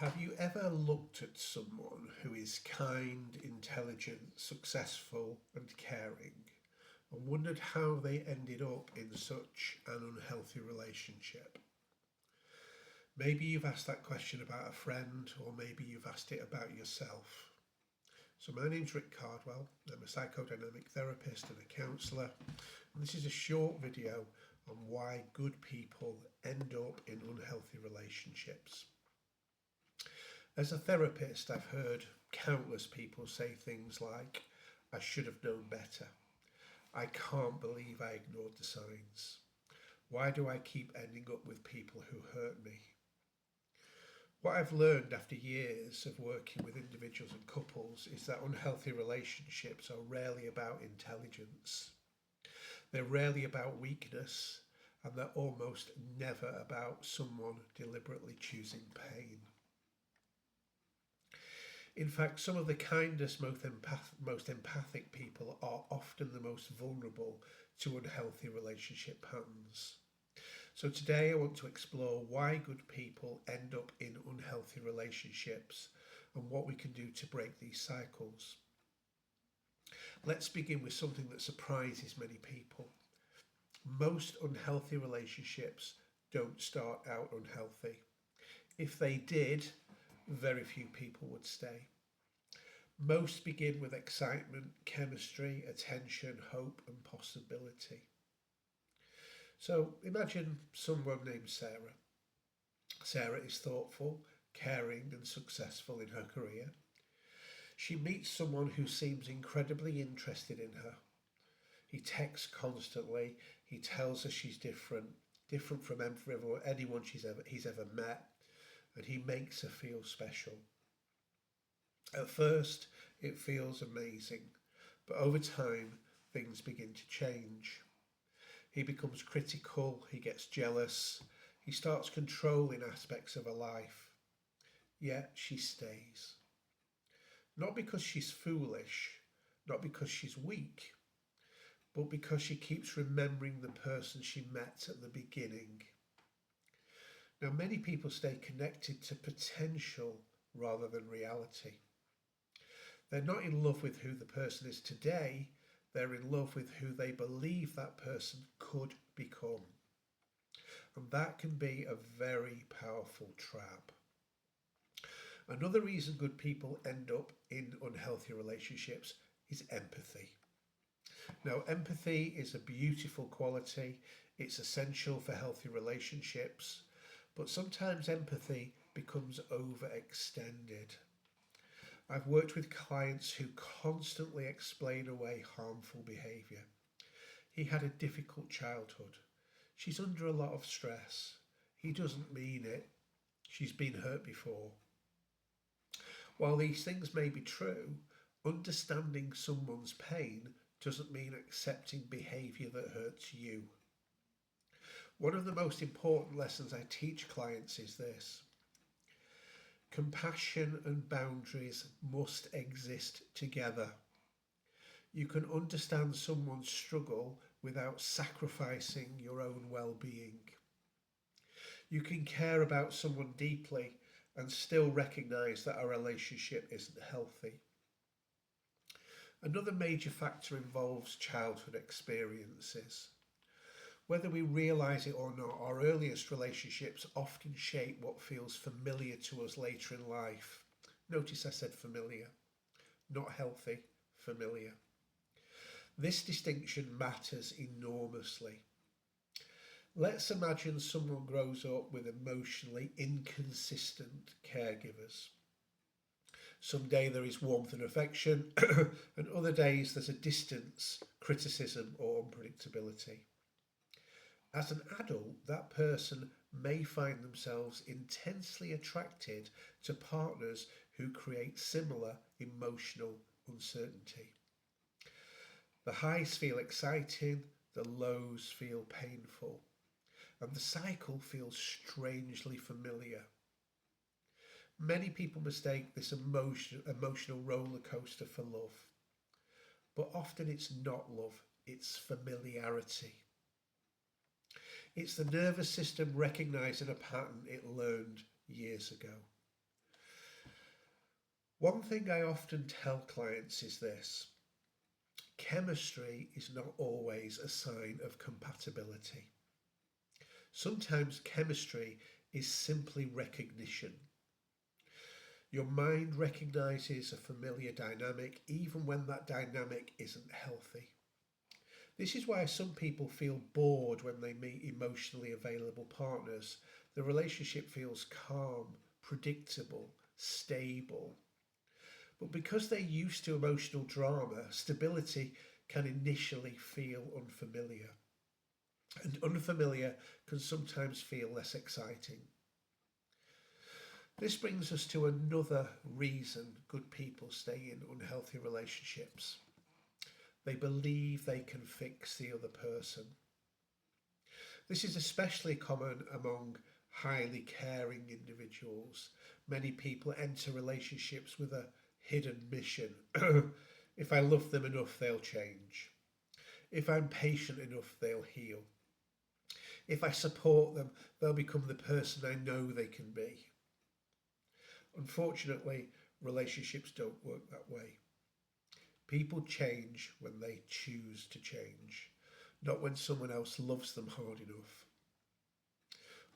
Have you ever looked at someone who is kind, intelligent, successful, and caring and wondered how they ended up in such an unhealthy relationship? Maybe you've asked that question about a friend, or maybe you've asked it about yourself. So, my name's Rick Cardwell. I'm a psychodynamic therapist and a counsellor, and this is a short video on why good people end up in unhealthy relationships. As a therapist, I've heard countless people say things like, I should have known better. I can't believe I ignored the signs. Why do I keep ending up with people who hurt me? What I've learned after years of working with individuals and couples is that unhealthy relationships are rarely about intelligence. They're rarely about weakness, and they're almost never about someone deliberately choosing pain. In fact, some of the kindest, most empathic people are often the most vulnerable to unhealthy relationship patterns. So today I want to explore why good people end up in unhealthy relationships and what we can do to break these cycles. Let's begin with something that surprises many people. Most unhealthy relationships don't start out unhealthy. If they did, very few people would stay. Most begin with excitement, chemistry, attention, hope, and possibility. So imagine someone named Sarah. Sarah is thoughtful, caring, and successful in her career. She meets someone who seems incredibly interested in her. He texts constantly. He tells her she's different from anyone he's ever met, and he makes her feel special. At first, it feels amazing, but over time, things begin to change. He becomes critical, he gets jealous, he starts controlling aspects of her life. Yet she stays. Not because she's foolish, not because she's weak, but because she keeps remembering the person she met at the beginning. Now, many people stay connected to potential rather than reality. They're not in love with who the person is today, they're in love with who they believe that person could become. And that can be a very powerful trap. Another reason good people end up in unhealthy relationships is empathy. Now, empathy is a beautiful quality, it's essential for healthy relationships, but sometimes empathy becomes overextended. I've worked with clients who constantly explain away harmful behaviour. He had a difficult childhood. She's under a lot of stress. He doesn't mean it. She's been hurt before. While these things may be true, understanding someone's pain doesn't mean accepting behaviour that hurts you. One of the most important lessons I teach clients is this. Compassion and boundaries must exist together. You can understand someone's struggle without sacrificing your own well-being. You can care about someone deeply and still recognise that a relationship isn't healthy. Another major factor involves childhood experiences. Whether we realise it or not, our earliest relationships often shape what feels familiar to us later in life. Notice I said familiar, not healthy, familiar. This distinction matters enormously. Let's imagine someone grows up with emotionally inconsistent caregivers. Some days there is warmth and affection, and other days there's a distance, criticism, or unpredictability. As an adult, that person may find themselves intensely attracted to partners who create similar emotional uncertainty. The highs feel exciting, the lows feel painful, and the cycle feels strangely familiar. Many people mistake this emotional roller coaster for love, but often it's not love, it's familiarity. It's the nervous system recognising a pattern it learned years ago. One thing I often tell clients is this: chemistry is not always a sign of compatibility. Sometimes chemistry is simply recognition. Your mind recognizes a familiar dynamic even when that dynamic isn't healthy. This is why some people feel bored when they meet emotionally available partners. The relationship feels calm, predictable, stable. But because they're used to emotional drama, stability can initially feel unfamiliar. And unfamiliar can sometimes feel less exciting. This brings us to another reason good people stay in unhealthy relationships. They believe they can fix the other person. This is especially common among highly caring individuals. Many people enter relationships with a hidden mission. If I love them enough, they'll change. If I'm patient enough, they'll heal. If I support them, they'll become the person I know they can be. Unfortunately, relationships don't work that way. People change when they choose to change, not when someone else loves them hard enough.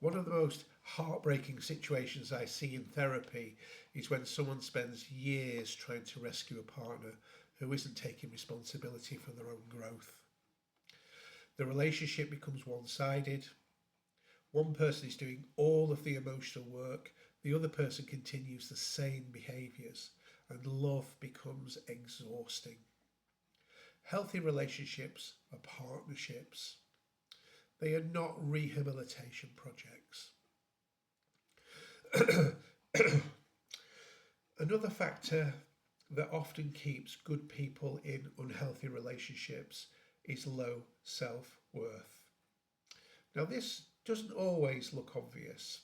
One of the most heartbreaking situations I see in therapy is when someone spends years trying to rescue a partner who isn't taking responsibility for their own growth. The relationship becomes one sided. One person is doing all of the emotional work, the other person continues the same behaviours, and love becomes exhausting. Healthy relationships are partnerships. They are not rehabilitation projects. Another factor that often keeps good people in unhealthy relationships is low self worth. Now, this doesn't always look obvious.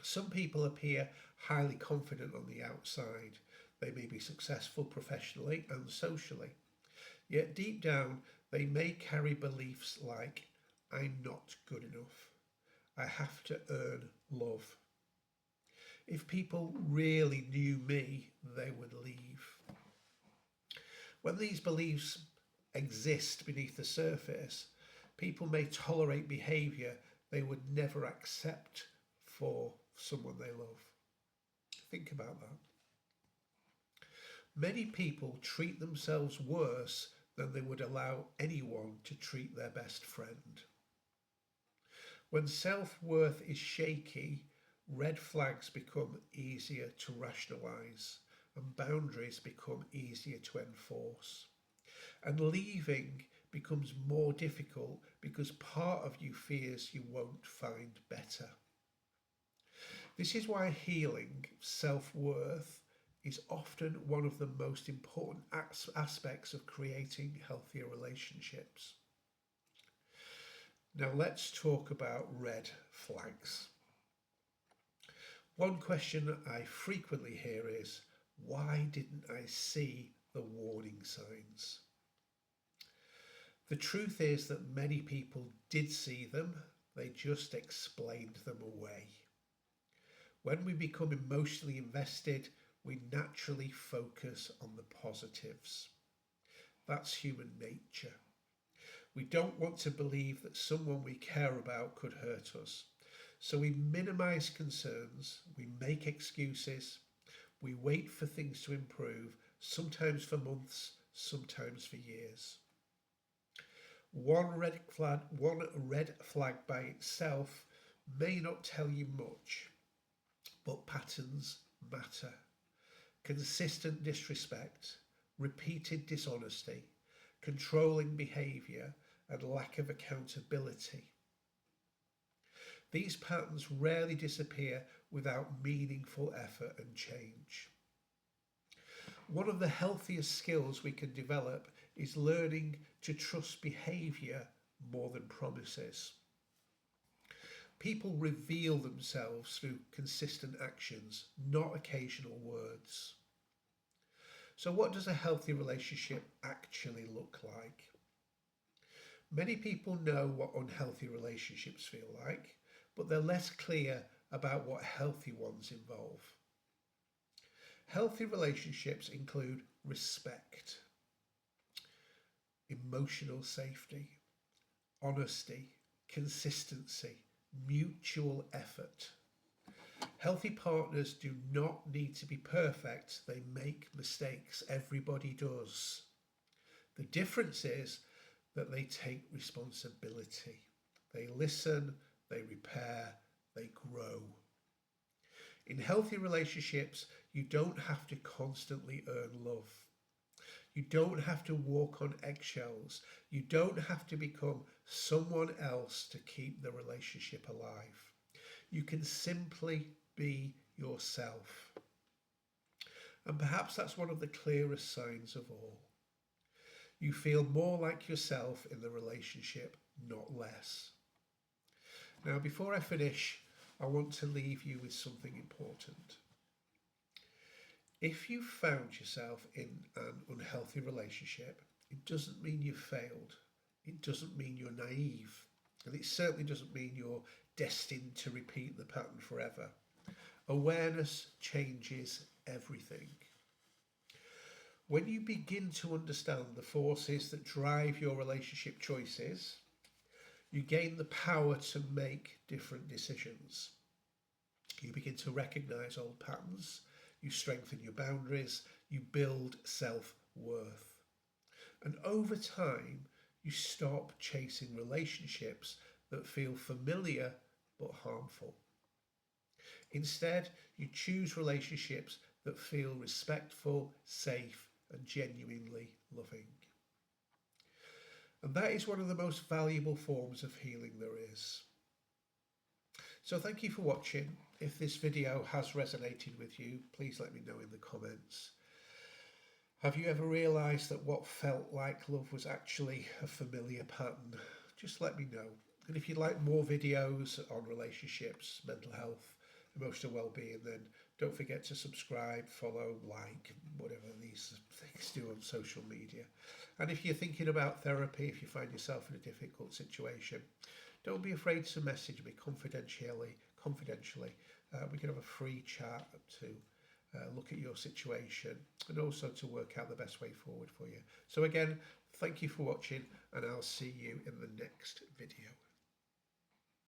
Some people appear highly confident on the outside. They may be successful professionally and socially. Yet deep down, they may carry beliefs like, I'm not good enough. I have to earn love. If people really knew me, they would leave. When these beliefs exist beneath the surface, people may tolerate behaviour they would never accept for someone they love. Think about that. Many people treat themselves worse than they would allow anyone to treat their best friend. When self worth is shaky, red flags become easier to rationalise and boundaries become easier to enforce. And leaving becomes more difficult because part of you fears you won't find better. This is why healing self worth is often one of the most important aspects of creating healthier relationships. Now, let's talk about red flags. One question I frequently hear is, why didn't I see the warning signs? The truth is that many people did see them, they just explained them away. When we become emotionally invested, we naturally focus on the positives. That's human nature. We don't want to believe that someone we care about could hurt us. So we minimize concerns, we make excuses, we wait for things to improve, sometimes for months, sometimes for years. One red flag by itself may not tell you much, but patterns matter. Consistent disrespect, repeated dishonesty, controlling behaviour, and lack of accountability. These patterns rarely disappear without meaningful effort and change. One of the healthiest skills we can develop is learning to trust behaviour more than promises. People reveal themselves through consistent actions, not occasional words. So, what does a healthy relationship actually look like? Many people know what unhealthy relationships feel like, but they're less clear about what healthy ones involve. Healthy relationships include respect, emotional safety, honesty, consistency, mutual effort. Healthy partners do not need to be perfect, they make mistakes. Everybody does. The difference is that they take responsibility. They listen, they repair, they grow. In healthy relationships, you don't have to constantly earn love. You don't have to walk on eggshells. You don't have to become someone else to keep the relationship alive. You can simply be yourself. And perhaps that's one of the clearest signs of all. You feel more like yourself in the relationship, not less. Now, before I finish, I want to leave you with something important. If you found yourself in an unhealthy relationship, it doesn't mean you've failed. It doesn't mean you're naive. And it certainly doesn't mean you're destined to repeat the pattern forever. Awareness changes everything. When you begin to understand the forces that drive your relationship choices, you gain the power to make different decisions. You begin to recognize old patterns, you strengthen your boundaries, you build self-worth. And over time, you stop chasing relationships that feel familiar but harmful. Instead, you choose relationships that feel respectful, safe, and genuinely loving. And that is one of the most valuable forms of healing there is. So thank you for watching. If this video has resonated with you, please let me know in the comments. Have you ever realised that what felt like love was actually a familiar pattern? Just let me know. And if you'd like more videos on relationships, mental health, emotional well-being, then don't forget to subscribe, follow, like, whatever these things do on social media. And if you're thinking about therapy, if you find yourself in a difficult situation, don't be afraid to message me confidentially. We can have a free chat to look at your situation and also to work out the best way forward for you. So again, thank you for watching, and I'll see you in the next video.